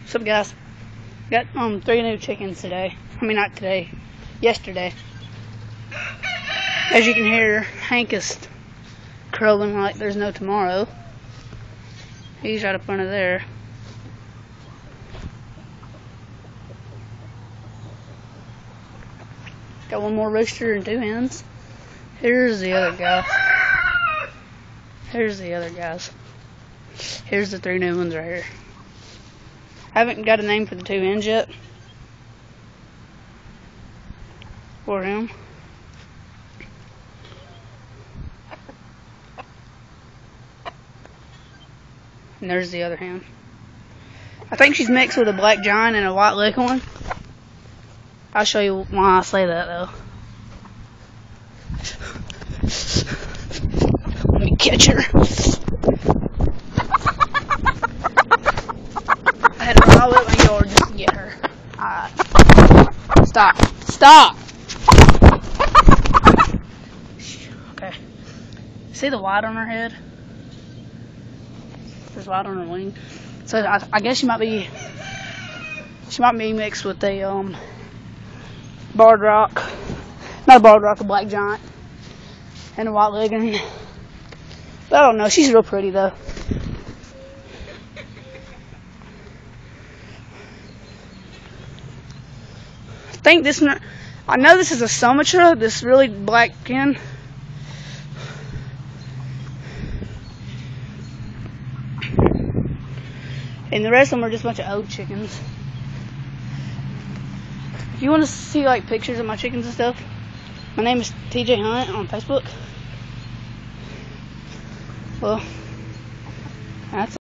What's up, guys? Got 3 new chickens today. I mean, not today, yesterday. As you can hear, Hank is crowing like there's no tomorrow. He's right up front of there. Got one more rooster and 2 hens. Here's the other guy. Here's the other guys. Here's the 3 new ones right here. I haven't got a name for the 2 hens yet. For him. And there's the other hen. I think she's mixed with a black giant and a white leghorn. I'll show you why I say that though. Let me catch her. I had to run all the way up my yard just to get her. Alright. Stop. Stop! Okay. See the white on her head? There's white on her wing. So I guess she might be mixed with a barred rock. Not a barred rock, a black giant. And a white leghorn. But I don't know, she's real pretty though. I know this is a Sumatra, this really black hen. And the rest of them are just a bunch of old chickens. If you want to see like pictures of my chickens and stuff, my name is TJ Hunt on Facebook. Well,